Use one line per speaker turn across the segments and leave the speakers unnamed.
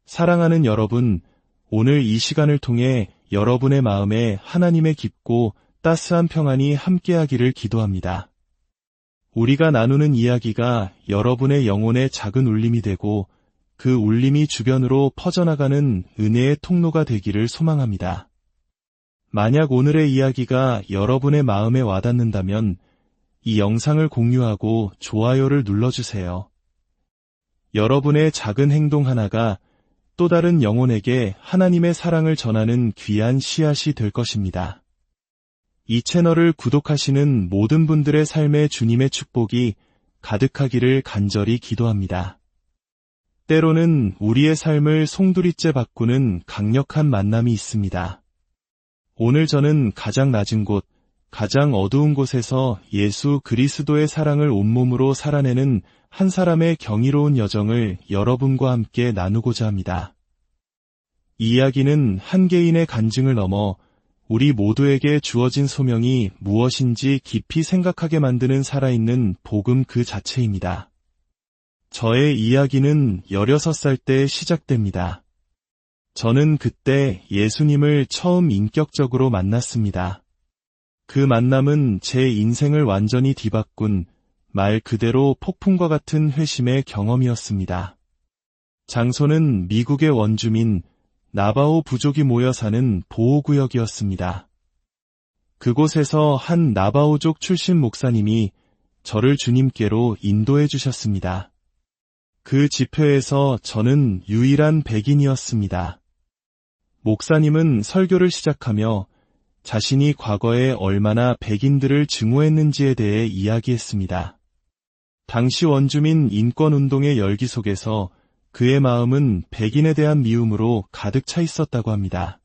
사랑하는 여러분, 오늘 이 시간을 통해 여러분의 마음에 하나님의 깊고 따스한 평안이 함께하기를 기도합니다. 우리가 나누는 이야기가 여러분의 영혼에 작은 울림이 되고 그 울림이 주변으로 퍼져나가는 은혜의 통로가 되기를 소망합니다. 만약 오늘의 이야기가 여러분의 마음에 와닿는다면 이 영상을 공유하고 좋아요를 눌러주세요. 여러분의 작은 행동 하나가 또 다른 영혼에게 하나님의 사랑을 전하는 귀한 씨앗이 될 것입니다. 이 채널을 구독하시는 모든 분들의 삶에 주님의 축복이 가득하기를 간절히 기도합니다. 때로는 우리의 삶을 송두리째 바꾸는 강력한 만남이 있습니다. 오늘 저는 가장 낮은 곳, 가장 어두운 곳에서 예수 그리스도의 사랑을 온몸으로 살아내는 한 사람의 경이로운 여정을 여러분과 함께 나누고자 합니다. 이 이야기는 한 개인의 간증을 넘어 우리 모두에게 주어진 소명이 무엇인지 깊이 생각하게 만드는 살아있는 복음 그 자체입니다. 저의 이야기는 16살 때 시작됩니다. 저는 그때 예수님을 처음 인격적으로 만났습니다. 그 만남은 제 인생을 완전히 뒤바꾼 말 그대로 폭풍과 같은 회심의 경험이었습니다. 장소는 미국의 원주민 나바오 부족이 모여 사는 보호구역이었습니다. 그곳에서 한 나바오족 출신 목사님이 저를 주님께로 인도해 주셨습니다. 그 집회에서 저는 유일한 백인이었습니다. 목사님은 설교를 시작하며 자신이 과거에 얼마나 백인들을 증오했는지에 대해 이야기했습니다. 당시 원주민 인권운동의 열기 속에서 그의 마음은 백인에 대한 미움으로 가득 차 있었다고 합니다.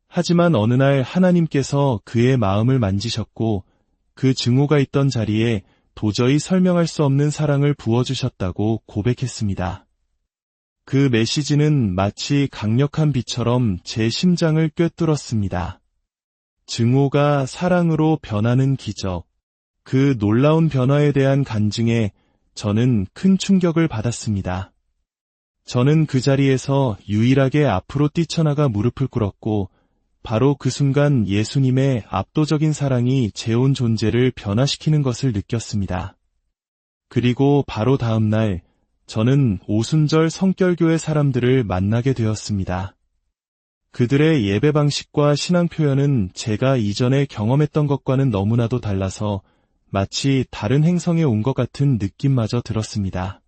하지만 어느 날 하나님께서 그의 마음을 만지셨고 그 증오가 있던 자리에 도저히 설명할 수 없는 사랑을 부어주셨다고 고백했습니다. 그 메시지는 마치 강력한 비처럼 제 심장을 꿰뚫었습니다. 증오가 사랑으로 변하는 기적. 그 놀라운 변화에 대한 간증에 저는 큰 충격을 받았습니다. 저는 그 자리에서 유일하게 앞으로 뛰쳐나가 무릎을 꿇었고 바로 그 순간 예수님의 압도적인 사랑이 제 온 존재를 변화시키는 것을 느꼈습니다. 그리고 바로 다음 날 저는 오순절 성결교회 사람들을 만나게 되었습니다. 그들의 예배 방식과 신앙 표현은 제가 이전에 경험했던 것과는 너무나도 달라서 마치 다른 행성에 온 것 같은 느낌마저 들었습니다.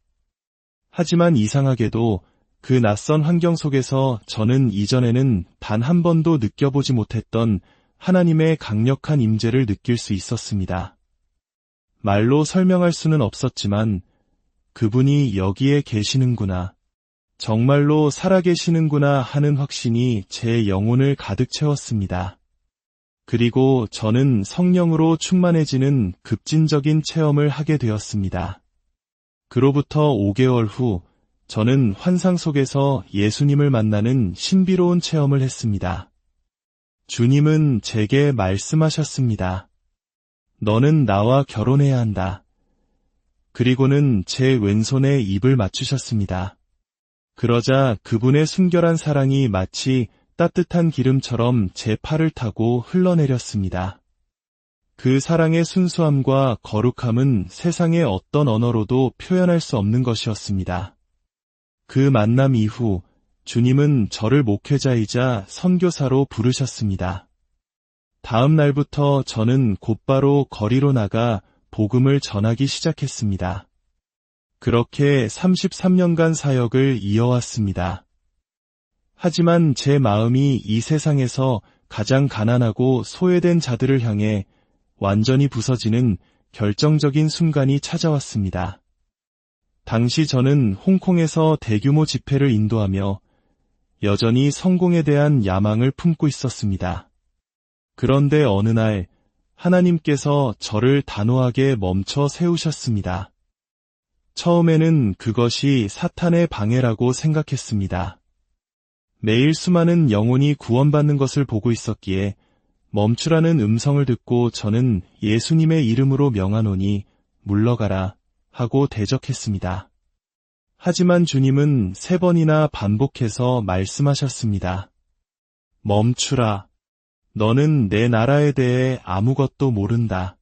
하지만 이상하게도 그 낯선 환경 속에서 저는 이전에는 단 한 번도 느껴보지 못했던 하나님의 강력한 임재를 느낄 수 있었습니다. 말로 설명할 수는 없었지만 그분이 여기에 계시는구나, 정말로 살아계시는구나 하는 확신이 제 영혼을 가득 채웠습니다. 그리고 저는 성령으로 충만해지는 급진적인 체험을 하게 되었습니다. 그로부터 5개월 후 저는 환상 속에서 예수님을 만나는 신비로운 체험을 했습니다. 주님은 제게 말씀하셨습니다. 너는 나와 결혼해야 한다. 그리고는 제 왼손에 입을 맞추셨습니다. 그러자 그분의 순결한 사랑이 마치 따뜻한 기름처럼 제 팔을 타고 흘러내렸습니다. 그 사랑의 순수함과 거룩함은 세상의 어떤 언어로도 표현할 수 없는 것이었습니다. 그 만남 이후 주님은 저를 목회자이자 선교사로 부르셨습니다. 다음 날부터 저는 곧바로 거리로 나가 복음을 전하기 시작했습니다. 그렇게 33년간 사역을 이어왔습니다. 하지만 제 마음이 이 세상에서 가장 가난하고 소외된 자들을 향해 완전히 부서지는 결정적인 순간이 찾아왔습니다. 당시 저는 홍콩에서 대규모 집회를 인도하며 여전히 성공에 대한 야망을 품고 있었습니다. 그런데 어느 날 하나님께서 저를 단호하게 멈춰 세우셨습니다. 처음에는 그것이 사탄의 방해라고 생각했습니다. 매일 수많은 영혼이 구원받는 것을 보고 있었기에 멈추라는 음성을 듣고 저는 예수님의 이름으로 명하노니 물러가라 하고 대적했습니다. 하지만 주님은 3번이나 반복해서 말씀하셨습니다. 멈추라. 너는 내 나라에 대해 아무것도 모른다.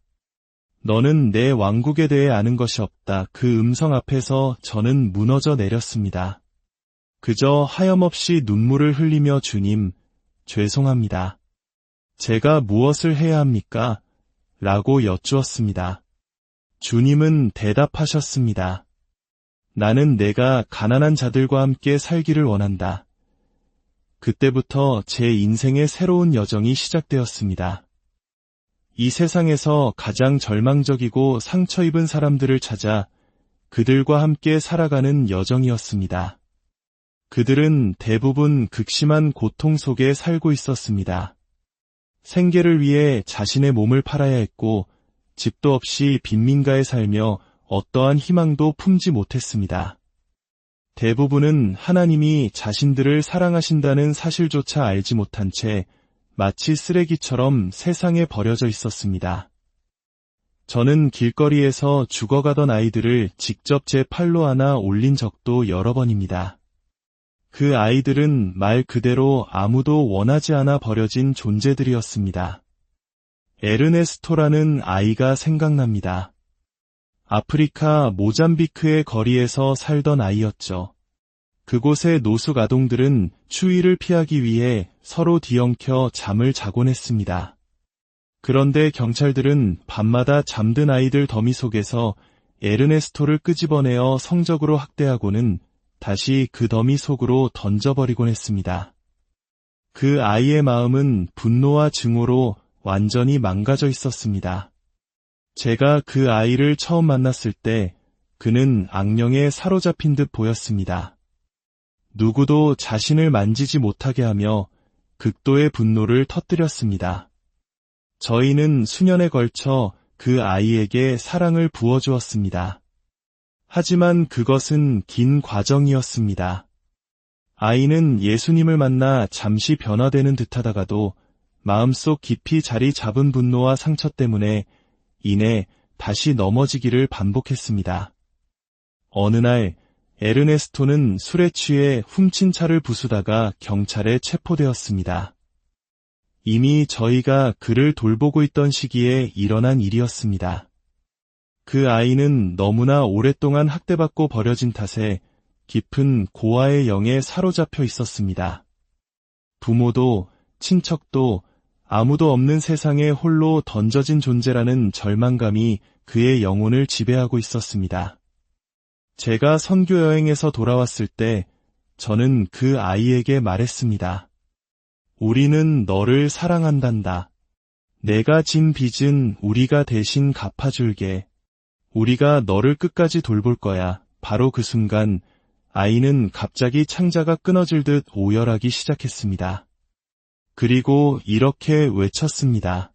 너는 내 왕국에 대해 아는 것이 없다. 그 음성 앞에서 저는 무너져 내렸습니다. 그저 하염없이 눈물을 흘리며 주님, 죄송합니다. 제가 무엇을 해야 합니까? 라고 여쭈었습니다. 주님은 대답하셨습니다. 나는 내가 가난한 자들과 함께 살기를 원한다. 그때부터 제 인생의 새로운 여정이 시작되었습니다. 이 세상에서 가장 절망적이고 상처 입은 사람들을 찾아 그들과 함께 살아가는 여정이었습니다. 그들은 대부분 극심한 고통 속에 살고 있었습니다. 생계를 위해 자신의 몸을 팔아야 했고 집도 없이 빈민가에 살며 어떠한 희망도 품지 못했습니다. 대부분은 하나님이 자신들을 사랑하신다는 사실조차 알지 못한 채 마치 쓰레기처럼 세상에 버려져 있었습니다. 저는 길거리에서 죽어가던 아이들을 직접 제 팔로 안아 올린 적도 여러 번입니다. 그 아이들은 말 그대로 아무도 원하지 않아 버려진 존재들이었습니다. 에르네스토라는 아이가 생각납니다. 아프리카 모잠비크의 거리에서 살던 아이였죠. 그곳의 노숙 아동들은 추위를 피하기 위해 서로 뒤엉켜 잠을 자곤 했습니다. 그런데 경찰들은 밤마다 잠든 아이들 더미 속에서 에르네스토를 끄집어내어 성적으로 학대하고는 다시 그 더미 속으로 던져버리곤 했습니다. 그 아이의 마음은 분노와 증오로 완전히 망가져 있었습니다. 제가 그 아이를 처음 만났을 때 그는 악령에 사로잡힌 듯 보였습니다. 누구도 자신을 만지지 못하게 하며 극도의 분노를 터뜨렸습니다. 저희는 수년에 걸쳐 그 아이에게 사랑을 부어주었습니다. 하지만 그것은 긴 과정이었습니다. 아이는 예수님을 만나 잠시 변화되는 듯하다가도 마음속 깊이 자리 잡은 분노와 상처 때문에 이내 다시 넘어지기를 반복했습니다. 어느 날 에르네스토는 술에 취해 훔친 차를 부수다가 경찰에 체포되었습니다. 이미 저희가 그를 돌보고 있던 시기에 일어난 일이었습니다. 그 아이는 너무나 오랫동안 학대받고 버려진 탓에 깊은 고아의 영에 사로잡혀 있었습니다. 부모도 친척도 아무도 없는 세상에 홀로 던져진 존재라는 절망감이 그의 영혼을 지배하고 있었습니다. 제가 선교 여행에서 돌아왔을 때 저는 그 아이에게 말했습니다. 우리는 너를 사랑한단다. 내가 진 빚은 우리가 대신 갚아줄게. 우리가 너를 끝까지 돌볼 거야. 바로 그 순간 아이는 갑자기 창자가 끊어질 듯 오열하기 시작했습니다. 그리고 이렇게 외쳤습니다.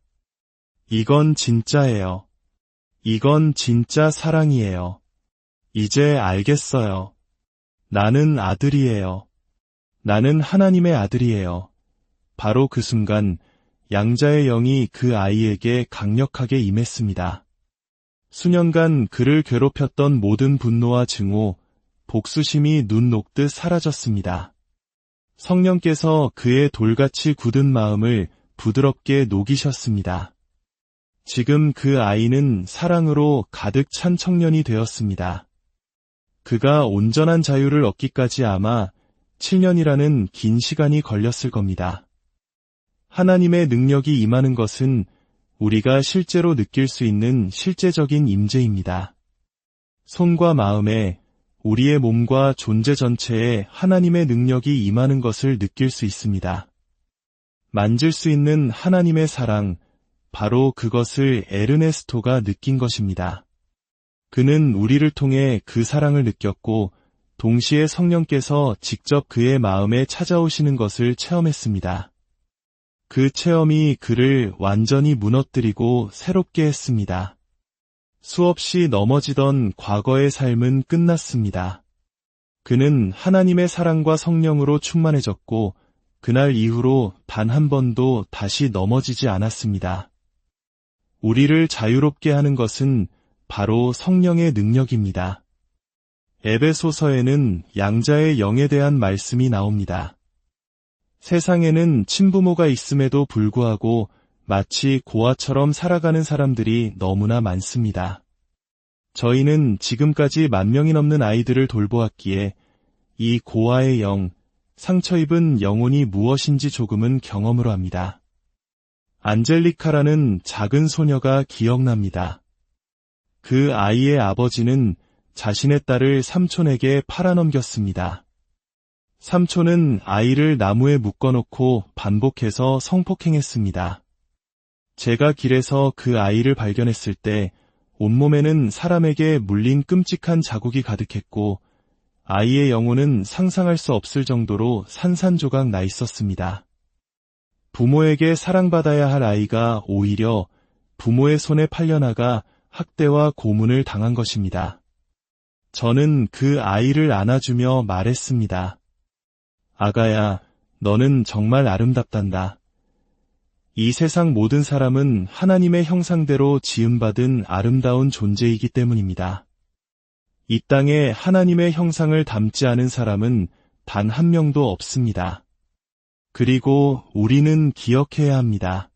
이건 진짜예요. 이건 진짜 사랑이에요. 이제 알겠어요. 나는 아들이에요. 나는 하나님의 아들이에요. 바로 그 순간 양자의 영이 그 아이에게 강력하게 임했습니다. 수년간 그를 괴롭혔던 모든 분노와 증오, 복수심이 눈 녹듯 사라졌습니다. 성령께서 그의 돌같이 굳은 마음을 부드럽게 녹이셨습니다. 지금 그 아이는 사랑으로 가득 찬 청년이 되었습니다. 그가 온전한 자유를 얻기까지 아마 7년이라는 긴 시간이 걸렸을 겁니다. 하나님의 능력이 임하는 것은 우리가 실제로 느낄 수 있는 실제적인 임재입니다. 손과 마음에 우리의 몸과 존재 전체에 하나님의 능력이 임하는 것을 느낄 수 있습니다. 만질 수 있는 하나님의 사랑, 바로 그것을 에르네스토가 느낀 것입니다. 그는 우리를 통해 그 사랑을 느꼈고 동시에 성령께서 직접 그의 마음에 찾아오시는 것을 체험했습니다. 그 체험이 그를 완전히 무너뜨리고 새롭게 했습니다. 수없이 넘어지던 과거의 삶은 끝났습니다. 그는 하나님의 사랑과 성령으로 충만해졌고 그날 이후로 단 한 번도 다시 넘어지지 않았습니다. 우리를 자유롭게 하는 것은 바로 성령의 능력입니다. 에베소서에는 양자의 영에 대한 말씀이 나옵니다. 세상에는 친부모가 있음에도 불구하고 마치 고아처럼 살아가는 사람들이 너무나 많습니다. 저희는 지금까지 10,000명이 넘는 아이들을 돌보았기에 이 고아의 영, 상처 입은 영혼이 무엇인지 조금은 경험으로 합니다. 안젤리카라는 작은 소녀가 기억납니다. 그 아이의 아버지는 자신의 딸을 삼촌에게 팔아넘겼습니다. 삼촌은 아이를 나무에 묶어놓고 반복해서 성폭행했습니다. 제가 길에서 그 아이를 발견했을 때 온몸에는 사람에게 물린 끔찍한 자국이 가득했고 아이의 영혼은 상상할 수 없을 정도로 산산조각 나 있었습니다. 부모에게 사랑받아야 할 아이가 오히려 부모의 손에 팔려나가 학대와 고문을 당한 것입니다. 저는 그 아이를 안아주며 말했습니다. 아가야, 너는 정말 아름답단다. 이 세상 모든 사람은 하나님의 형상대로 지음받은 아름다운 존재이기 때문입니다. 이 땅에 하나님의 형상을 닮지 않은 사람은 단 한 명도 없습니다. 그리고 우리는 기억해야 합니다.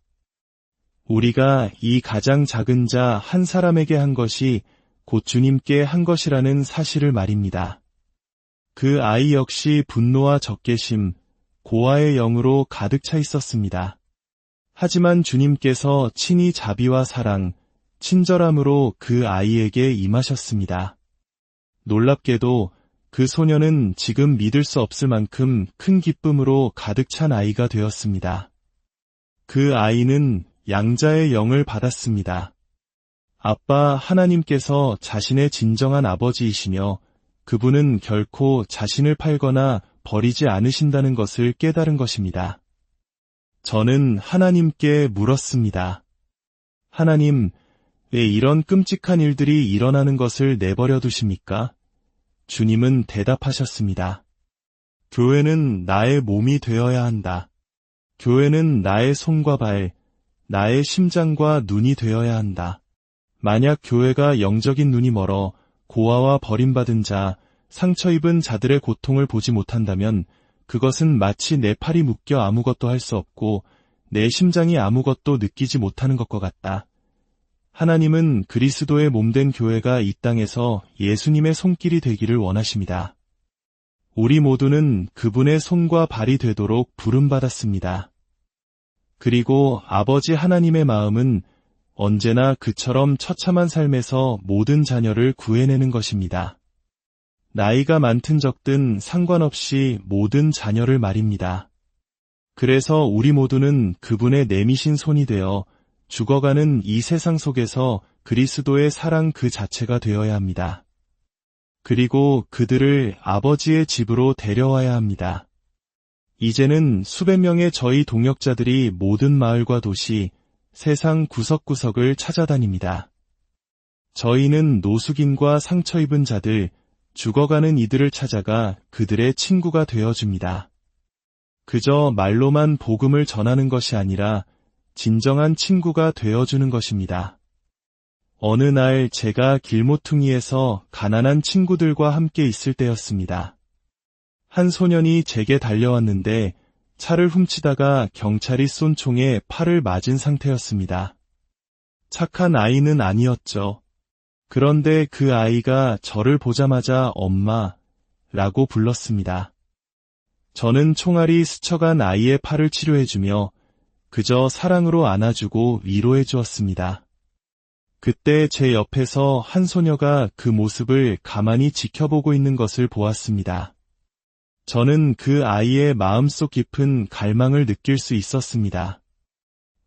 우리가 이 가장 작은 자 한 사람에게 한 것이 곧 주님께 한 것이라는 사실을 말입니다. 그 아이 역시 분노와 적개심, 고아의 영으로 가득 차 있었습니다. 하지만 주님께서 친히 자비와 사랑, 친절함으로 그 아이에게 임하셨습니다. 놀랍게도 그 소녀는 지금 믿을 수 없을 만큼 큰 기쁨으로 가득 찬 아이가 되었습니다. 그 아이는 양자의 영을 받았습니다. 아빠 하나님께서 자신의 진정한 아버지이시며 그분은 결코 자신을 팔거나 버리지 않으신다는 것을 깨달은 것입니다. 저는 하나님께 물었습니다. 하나님, 왜 이런 끔찍한 일들이 일어나는 것을 내버려 두십니까? 주님은 대답하셨습니다. 교회는 나의 몸이 되어야 한다. 교회는 나의 손과 발, 나의 심장과 눈이 되어야 한다. 만약 교회가 영적인 눈이 멀어 고아와 버림받은 자, 상처 입은 자들의 고통을 보지 못한다면 그것은 마치 내 팔이 묶여 아무것도 할 수 없고 내 심장이 아무것도 느끼지 못하는 것과 같다. 하나님은 그리스도의 몸된 교회가 이 땅에서 예수님의 손길이 되기를 원하십니다. 우리 모두는 그분의 손과 발이 되도록 부름받았습니다. 그리고 아버지 하나님의 마음은 언제나 그처럼 처참한 삶에서 모든 자녀를 구해내는 것입니다. 나이가 많든 적든 상관없이 모든 자녀를 말입니다. 그래서 우리 모두는 그분의 내미신 손이 되어 죽어가는 이 세상 속에서 그리스도의 사랑 그 자체가 되어야 합니다. 그리고 그들을 아버지의 집으로 데려와야 합니다. 이제는 수백 명의 저희 동역자들이 모든 마을과 도시, 세상 구석구석을 찾아다닙니다. 저희는 노숙인과 상처 입은 자들, 죽어가는 이들을 찾아가 그들의 친구가 되어줍니다. 그저 말로만 복음을 전하는 것이 아니라 진정한 친구가 되어주는 것입니다. 어느 날 제가 길모퉁이에서 가난한 친구들과 함께 있을 때였습니다. 한 소년이 제게 달려왔는데 차를 훔치다가 경찰이 쏜 총에 팔을 맞은 상태였습니다. 착한 아이는 아니었죠. 그런데 그 아이가 저를 보자마자 엄마라고 불렀습니다. 저는 총알이 스쳐간 아이의 팔을 치료해주며 그저 사랑으로 안아주고 위로해 주었습니다. 그때 제 옆에서 한 소녀가 그 모습을 가만히 지켜보고 있는 것을 보았습니다. 저는 그 아이의 마음속 깊은 갈망을 느낄 수 있었습니다.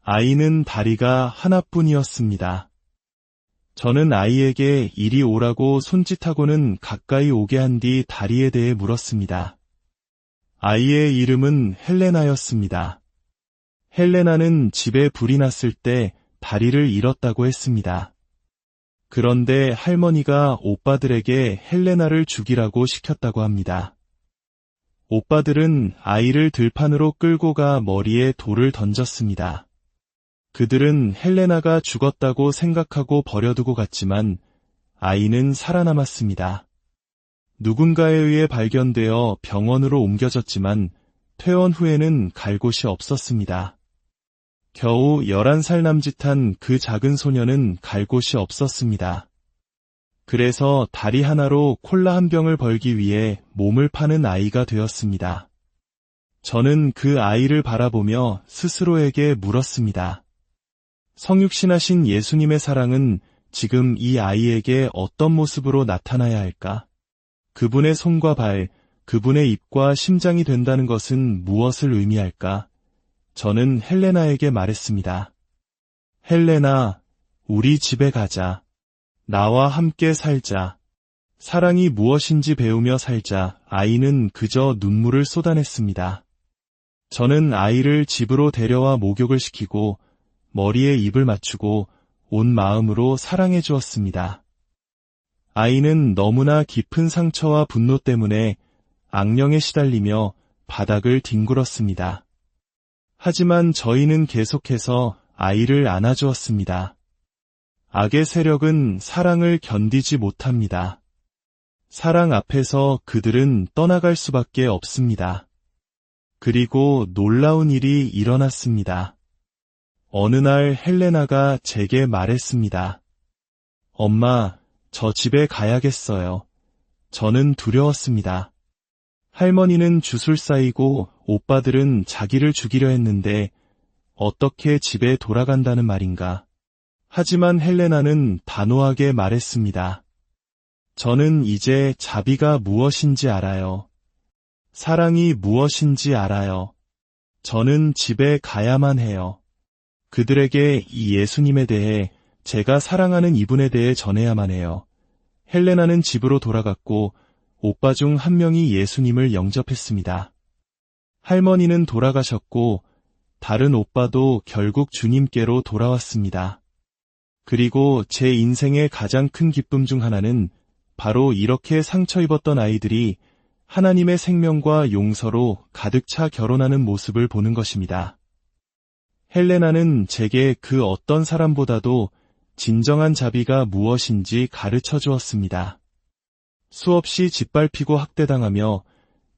아이는 다리가 하나뿐이었습니다. 저는 아이에게 이리 오라고 손짓하고는 가까이 오게 한 뒤 다리에 대해 물었습니다. 아이의 이름은 헬레나였습니다. 헬레나는 집에 불이 났을 때 다리를 잃었다고 했습니다. 그런데 할머니가 오빠들에게 헬레나를 죽이라고 시켰다고 합니다. 오빠들은 아이를 들판으로 끌고 가 머리에 돌을 던졌습니다. 그들은 헬레나가 죽었다고 생각하고 버려두고 갔지만 아이는 살아남았습니다. 누군가에 의해 발견되어 병원으로 옮겨졌지만 퇴원 후에는 갈 곳이 없었습니다. 겨우 11살 남짓한 그 작은 소녀는 갈 곳이 없었습니다. 그래서 다리 하나로 콜라 한 병을 벌기 위해 몸을 파는 아이가 되었습니다. 저는 그 아이를 바라보며 스스로에게 물었습니다. 성육신하신 예수님의 사랑은 지금 이 아이에게 어떤 모습으로 나타나야 할까? 그분의 손과 발, 그분의 입과 심장이 된다는 것은 무엇을 의미할까? 저는 헬레나에게 말했습니다. 헬레나, 우리 집에 가자. 나와 함께 살자. 사랑이 무엇인지 배우며 살자. 아이는 그저 눈물을 쏟아냈습니다. 저는 아이를 집으로 데려와 목욕을 시키고 머리에 입을 맞추고 온 마음으로 사랑해 주었습니다. 아이는 너무나 깊은 상처와 분노 때문에 악령에 시달리며 바닥을 뒹굴었습니다. 하지만 저희는 계속해서 아이를 안아주었습니다. 악의 세력은 사랑을 견디지 못합니다. 사랑 앞에서 그들은 떠나갈 수밖에 없습니다. 그리고 놀라운 일이 일어났습니다. 어느 날 헬레나가 제게 말했습니다. 엄마, 저 집에 가야겠어요. 저는 두려웠습니다. 할머니는 주술사이고 오빠들은 자기를 죽이려 했는데 어떻게 집에 돌아간다는 말인가. 하지만 헬레나는 단호하게 말했습니다. 저는 이제 자비가 무엇인지 알아요. 사랑이 무엇인지 알아요. 저는 집에 가야만 해요. 그들에게 이 예수님에 대해, 제가 사랑하는 이분에 대해 전해야만 해요. 헬레나는 집으로 돌아갔고 오빠 중 한 명이 예수님을 영접했습니다. 할머니는 돌아가셨고 다른 오빠도 결국 주님께로 돌아왔습니다. 그리고 제 인생의 가장 큰 기쁨 중 하나는 바로 이렇게 상처 입었던 아이들이 하나님의 생명과 용서로 가득 차 결혼하는 모습을 보는 것입니다. 헬레나는 제게 그 어떤 사람보다도 진정한 자비가 무엇인지 가르쳐 주었습니다. 수없이 짓밟히고 학대당하며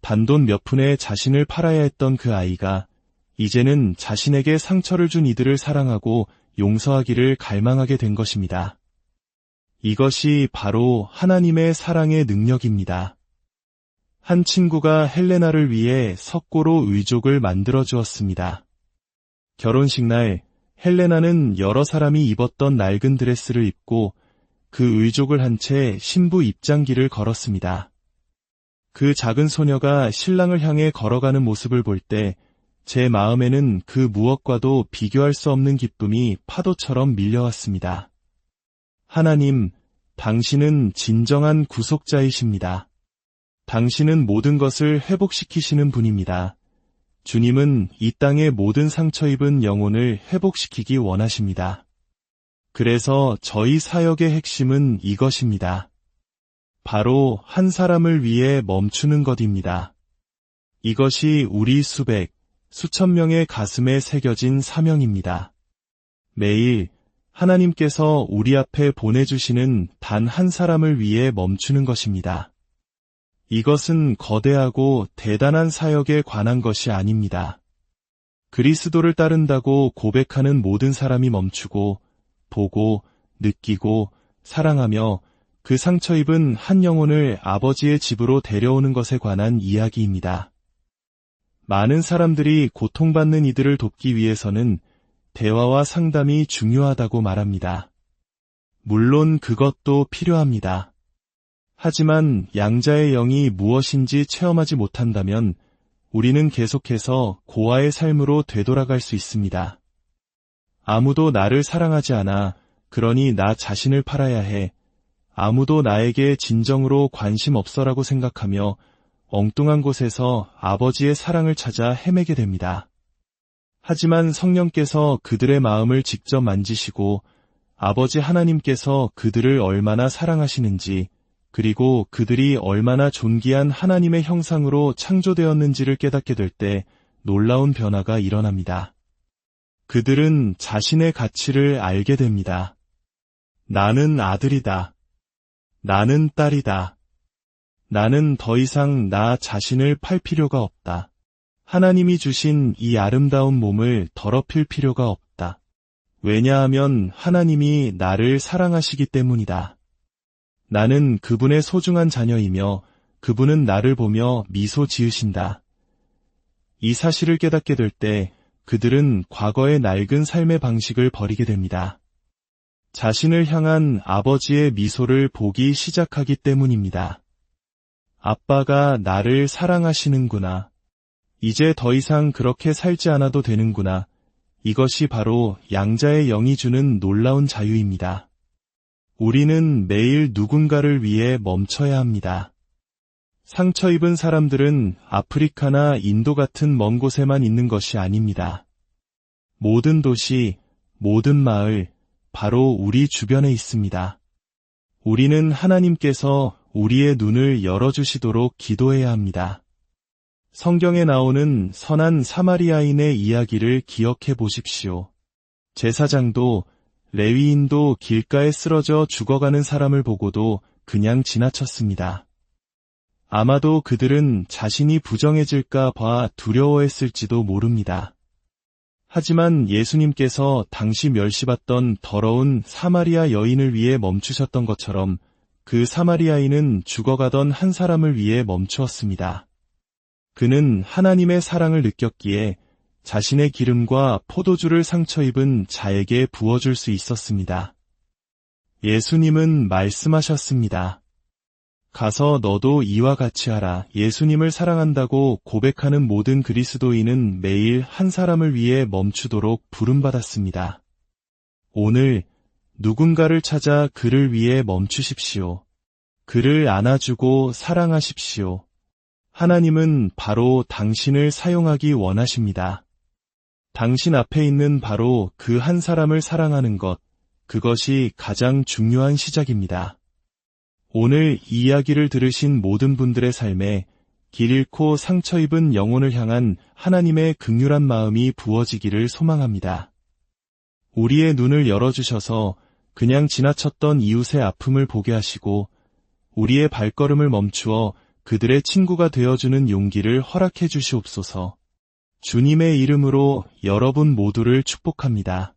단돈 몇 푼에 자신을 팔아야 했던 그 아이가 이제는 자신에게 상처를 준 이들을 사랑하고 용서하기를 갈망하게 된 것입니다. 이것이 바로 하나님의 사랑의 능력입니다. 한 친구가 헬레나를 위해 석고로 의족을 만들어 주었습니다. 결혼식 날 헬레나는 여러 사람이 입었던 낡은 드레스를 입고 그 의족을 한 채 신부 입장길을 걸었습니다. 그 작은 소녀가 신랑을 향해 걸어가는 모습을 볼 때 제 마음에는 그 무엇과도 비교할 수 없는 기쁨이 파도처럼 밀려왔습니다. 하나님, 당신은 진정한 구속자이십니다. 당신은 모든 것을 회복시키시는 분입니다. 주님은 이 땅의 모든 상처 입은 영혼을 회복시키기 원하십니다. 그래서 저희 사역의 핵심은 이것입니다. 바로 한 사람을 위해 멈추는 것입니다. 이것이 우리 수천 명의 가슴에 새겨진 사명입니다. 매일 하나님께서 우리 앞에 보내주시는 단 한 사람을 위해 멈추는 것입니다. 이것은 거대하고 대단한 사역에 관한 것이 아닙니다. 그리스도를 따른다고 고백하는 모든 사람이 멈추고 보고 느끼고 사랑하며 그 상처 입은 한 영혼을 아버지의 집으로 데려오는 것에 관한 이야기입니다. 많은 사람들이 고통받는 이들을 돕기 위해서는 대화와 상담이 중요하다고 말합니다. 물론 그것도 필요합니다. 하지만 양자의 영이 무엇인지 체험하지 못한다면 우리는 계속해서 고아의 삶으로 되돌아갈 수 있습니다. 아무도 나를 사랑하지 않아, 그러니 나 자신을 팔아야 해. 아무도 나에게 진정으로 관심 없어라고 생각하며 엉뚱한 곳에서 아버지의 사랑을 찾아 헤매게 됩니다. 하지만 성령께서 그들의 마음을 직접 만지시고 아버지 하나님께서 그들을 얼마나 사랑하시는지, 그리고 그들이 얼마나 존귀한 하나님의 형상으로 창조되었는지를 깨닫게 될 때 놀라운 변화가 일어납니다. 그들은 자신의 가치를 알게 됩니다. 나는 아들이다. 나는 딸이다. 나는 더 이상 나 자신을 팔 필요가 없다. 하나님이 주신 이 아름다운 몸을 더럽힐 필요가 없다. 왜냐하면 하나님이 나를 사랑하시기 때문이다. 나는 그분의 소중한 자녀이며 그분은 나를 보며 미소 지으신다. 이 사실을 깨닫게 될 때 그들은 과거의 낡은 삶의 방식을 버리게 됩니다. 자신을 향한 아버지의 미소를 보기 시작하기 때문입니다. 아빠가 나를 사랑하시는구나. 이제 더 이상 그렇게 살지 않아도 되는구나. 이것이 바로 양자의 영이 주는 놀라운 자유입니다. 우리는 매일 누군가를 위해 멈춰야 합니다. 상처 입은 사람들은 아프리카나 인도 같은 먼 곳에만 있는 것이 아닙니다. 모든 도시, 모든 마을, 바로 우리 주변에 있습니다. 우리는 하나님께서 우리의 눈을 열어주시도록 기도해야 합니다. 성경에 나오는 선한 사마리아인의 이야기를 기억해 보십시오. 제사장도 레위인도 길가에 쓰러져 죽어가는 사람을 보고도 그냥 지나쳤습니다. 아마도 그들은 자신이 부정해질까 봐 두려워했을지도 모릅니다. 하지만 예수님께서 당시 멸시받던 더러운 사마리아 여인을 위해 멈추셨던 것처럼 그 사마리아인은 죽어가던 한 사람을 위해 멈추었습니다. 그는 하나님의 사랑을 느꼈기에 자신의 기름과 포도주를 상처 입은 자에게 부어줄 수 있었습니다. 예수님은 말씀하셨습니다. 가서 너도 이와 같이 하라. 예수님을 사랑한다고 고백하는 모든 그리스도인은 매일 한 사람을 위해 멈추도록 부름받았습니다. 오늘 누군가를 찾아 그를 위해 멈추십시오. 그를 안아주고 사랑하십시오. 하나님은 바로 당신을 사용하기 원하십니다. 당신 앞에 있는 바로 그 한 사람을 사랑하는 것, 그것이 가장 중요한 시작입니다. 오늘 이 이야기를 들으신 모든 분들의 삶에 길 잃고 상처 입은 영혼을 향한 하나님의 긍휼한 마음이 부어지기를 소망합니다. 우리의 눈을 열어주셔서 그냥 지나쳤던 이웃의 아픔을 보게 하시고 우리의 발걸음을 멈추어 그들의 친구가 되어주는 용기를 허락해 주시옵소서. 주님의 이름으로 여러분 모두를 축복합니다.